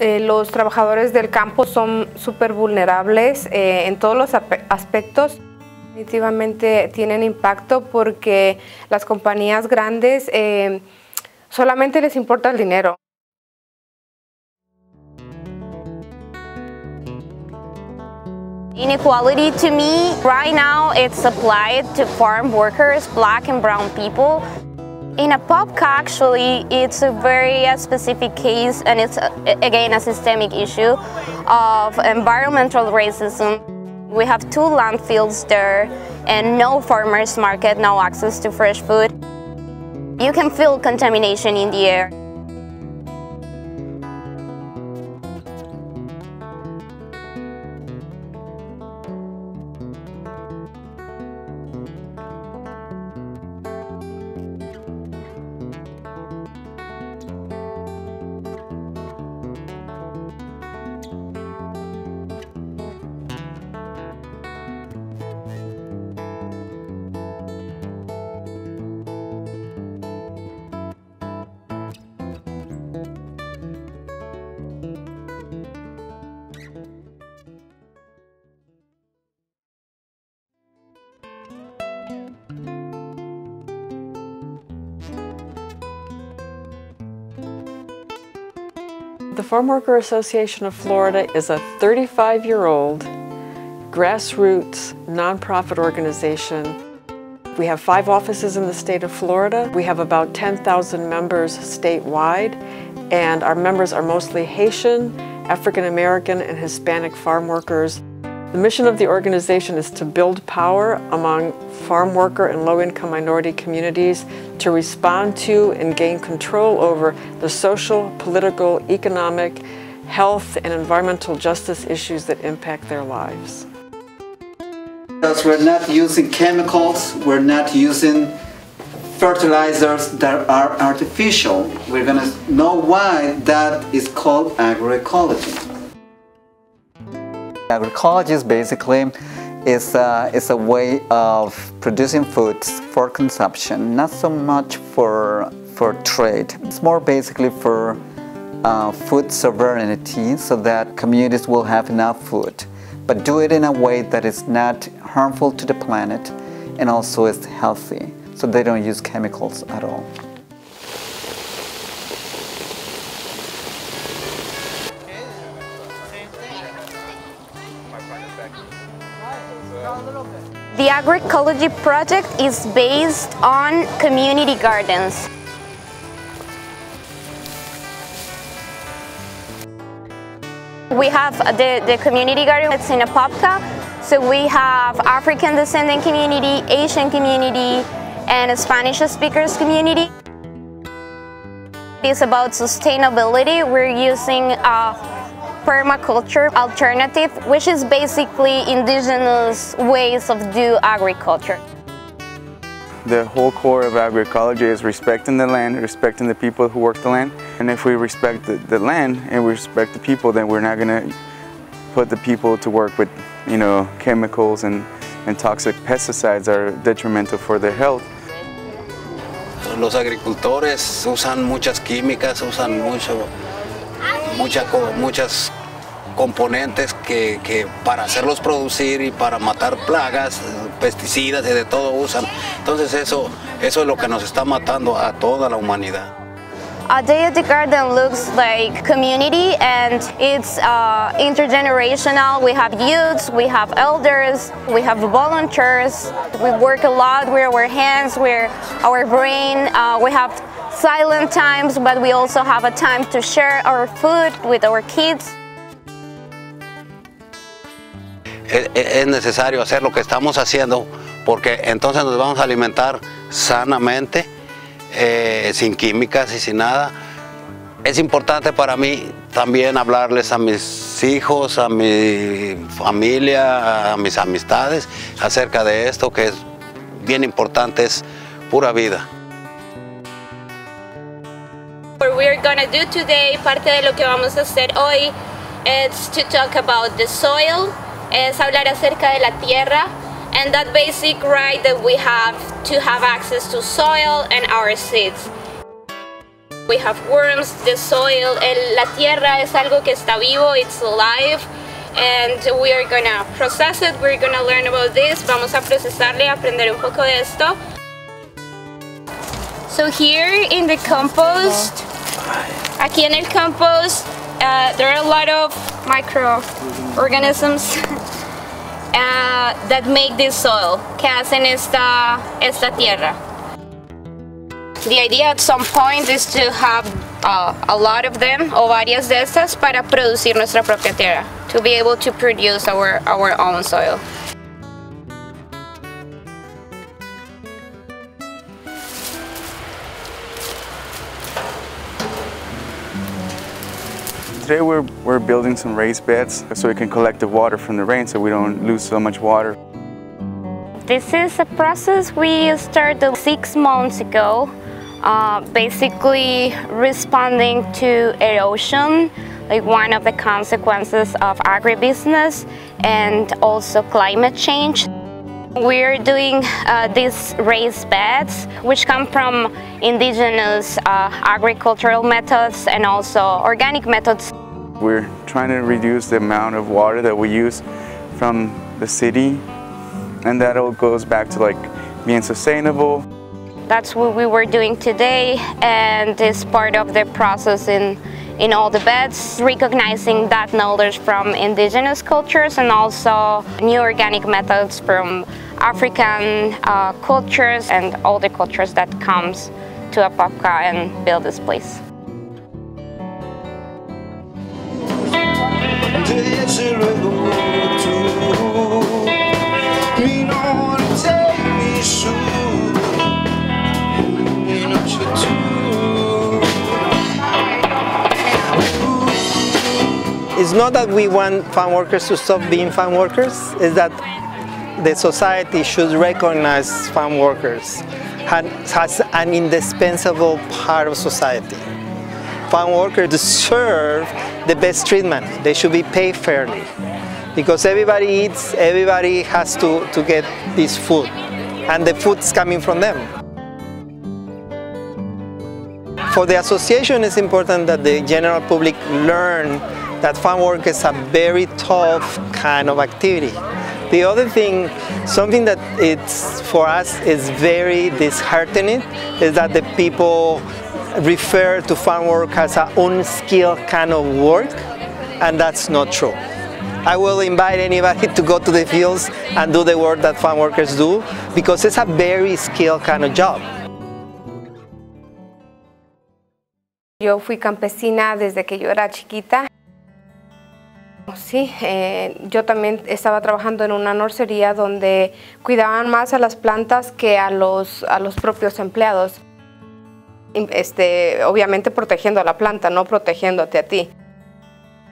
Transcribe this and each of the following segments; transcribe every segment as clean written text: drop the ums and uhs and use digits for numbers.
Los trabajadores del campo son súper vulnerables en todos los aspectos. Definitivamente tienen impacto porque las compañías grandes solamente les importa el dinero. Inequality to me, right now it's applied to farm workers, black and brown people. In a POPCA, actually, it's a very specific case, and it's, again, a systemic issue of environmental racism. We have 2 landfills there, and no farmers market, no access to fresh food. You can feel contamination in the air. The Farm Worker Association of Florida is a 35-year-old grassroots nonprofit organization. We have 5 offices in the state of Florida. We have about 10,000 members statewide, and our members are mostly Haitian, African American, and Hispanic farm workers. The mission of the organization is to build power among farm worker and low-income minority communities to respond to and gain control over the social, political, economic, health, and environmental justice issues that impact their lives. Because we're not using chemicals, we're not using fertilizers that are artificial. We're going to know why that is called agroecology. Agroecology is basically is a way of producing foods for consumption, not so much for trade. It's more basically for food sovereignty, so that communities will have enough food, but do it in a way that is not harmful to the planet and also is healthy, so they don't use chemicals at all. The agroecology project is based on community gardens. We have the community garden, it's in a POPCA, so we have African descendant community, Asian community, and a Spanish speakers community. It's about sustainability. We're using permaculture alternative, which is basically indigenous ways of do agriculture. The whole core of agroecology is respecting the land, respecting the people who work the land. And if we respect the land and we respect the people, then we're not going to put the people to work with, chemicals and toxic pesticides that are detrimental for their health. Los agricultores usan muchas químicas, usan muchas componentes que para hacerlos producir y para matar plagas, pesticidas y de todo usan. Entonces eso es lo que nos está matando a toda la humanidad. A day at the garden looks like community, and it's intergenerational. We have youths, we have elders, we have volunteers. We work a lot with our hands, with our brain. We have silent times, but we also have a time to share our food with our kids. Es necesario hacer lo que estamos haciendo porque entonces nos vamos a alimentar sanamente, sin químicas y sin nada. Es importante para mí también hablarles a mis hijos, a mi familia, a mis amistades acerca de esto que es bien importante, es pura vida. What we're gonna do today, parte de lo que vamos a hacer hoy, is to talk about the soil, es hablar acerca de la tierra, and that basic right that we have to have access to soil and our seeds. We have worms, the soil, la tierra es algo que está vivo, it's alive, and we are gonna process it, we're gonna learn about this, vamos a procesarle, aprender un poco de esto. So here in the compost, aquí en el compost, there are a lot of microorganisms that make this soil, que hacen esta tierra. The idea at some point is to have a lot of them, o varias de estas, para producir nuestra propia tierra, to be able to produce our own soil. Today we're building some raised beds so we can collect the water from the rain so we don't lose so much water. This is a process we started 6 months ago, basically responding to erosion, like one of the consequences of agribusiness, and also climate change. We're doing these raised beds, which come from indigenous agricultural methods and also organic methods. We're trying to reduce the amount of water that we use from the city, and that all goes back to like being sustainable. That's what we were doing today, and is part of the process in all the beds, recognizing that knowledge from indigenous cultures and also new organic methods from African cultures and all the cultures that comes to Apopka and build this place. It's not that we want farm workers to stop being farm workers, it's that the society should recognize farm workers as an indispensable part of society. Farm workers deserve the best treatment. They should be paid fairly because everybody eats, everybody has to get this food, and the food's coming from them. For the association, it's important that the general public learn that farm work is a very tough kind of activity. The other thing, something that it's for us is very disheartening, is that the people refer to farm work as an unskilled kind of work, and that's not true. I will invite anybody to go to the fields and do the work that farm workers do, because it's a very skilled kind of job. Yo fui campesina desde que yo era chiquita. Sí, yo también estaba trabajando en una nursería donde cuidaban más a las plantas que a los propios empleados. Obviamente protegiendo a la planta, no protegiéndote a ti.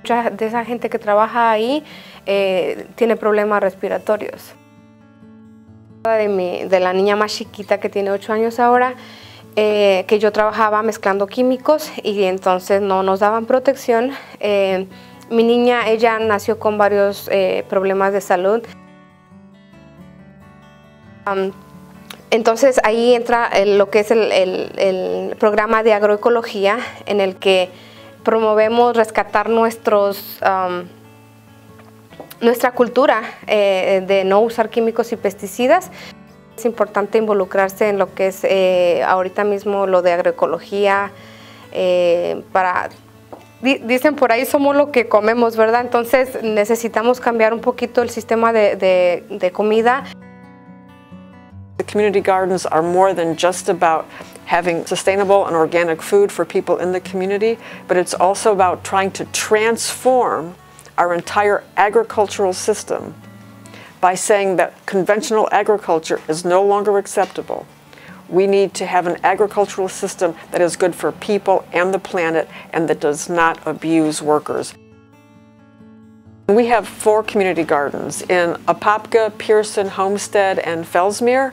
Mucha de esa gente que trabaja ahí tiene problemas respiratorios. De la niña más chiquita que tiene 8 años ahora, que yo trabajaba mezclando químicos y entonces no nos daban protección. Mi niña, ella nació con varios problemas de salud. Entonces ahí entra lo que es el programa de agroecología, en el que promovemos rescatar nuestra cultura de no usar químicos y pesticidas. Es importante involucrarse en lo que es ahorita mismo lo de agroecología para... Dicen por ahí somos lo que comemos, ¿verdad? Entonces necesitamos cambiar un poquito el sistema de comida. The community gardens are more than just about having sustainable and organic food for people in the community, but it's also about trying to transform our entire agricultural system by saying that conventional agriculture is no longer acceptable. We need to have an agricultural system that is good for people and the planet and that does not abuse workers. We have 4 community gardens in Apopka, Pearson, Homestead, and Fellsmere.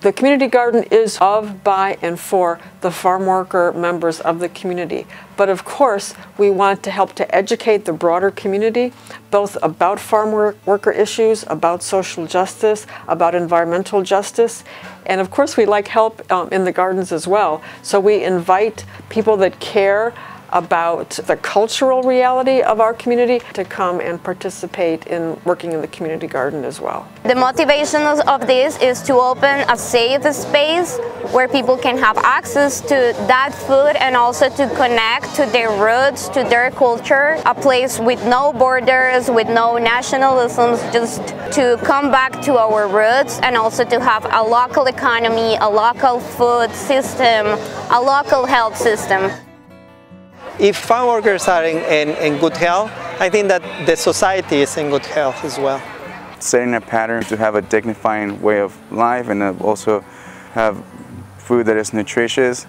The community garden is of, by, and for the farm worker members of the community. But of course, we want to help to educate the broader community, both about farm worker issues, about social justice, about environmental justice. And of course, we like help in the gardens as well. So we invite people that care about the cultural reality of our community to come and participate in working in the community garden as well. The motivation of this is to open a safe space where people can have access to that food and also to connect to their roots, to their culture, a place with no borders, with no nationalisms, just to come back to our roots and also to have a local economy, a local food system, a local health system. If farm workers are in good health, I think that the society is in good health as well. Setting a pattern to have a dignifying way of life and also have food that is nutritious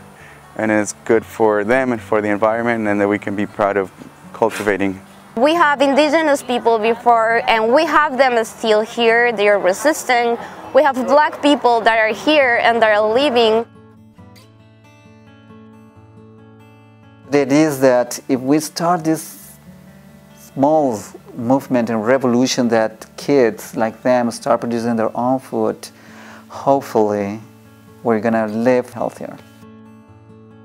and is good for them and for the environment, and that we can be proud of cultivating. We have indigenous people before and we have them still here, they are resisting. We have black people that are here and that are living. The idea is that if we start this small movement and revolution that kids like them start producing their own food, hopefully we're gonna live healthier.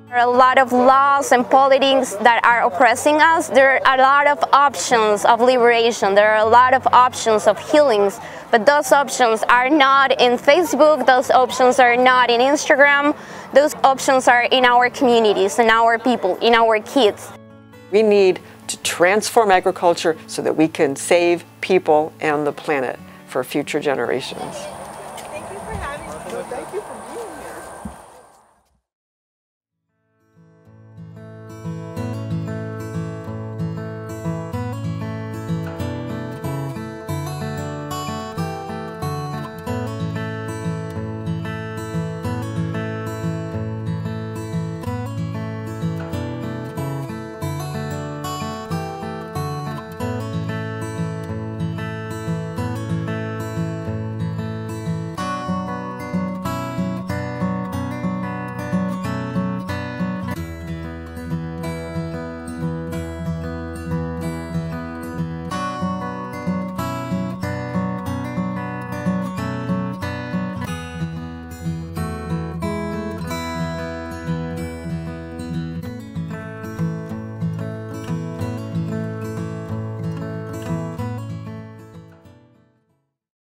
There are a lot of laws and politics that are oppressing us. There are a lot of options of liberation. There are a lot of options of healings, but those options are not in Facebook, those options are not in Instagram. Those options are in our communities, in our people, in our kids. We need to transform agriculture so that we can save people and the planet for future generations.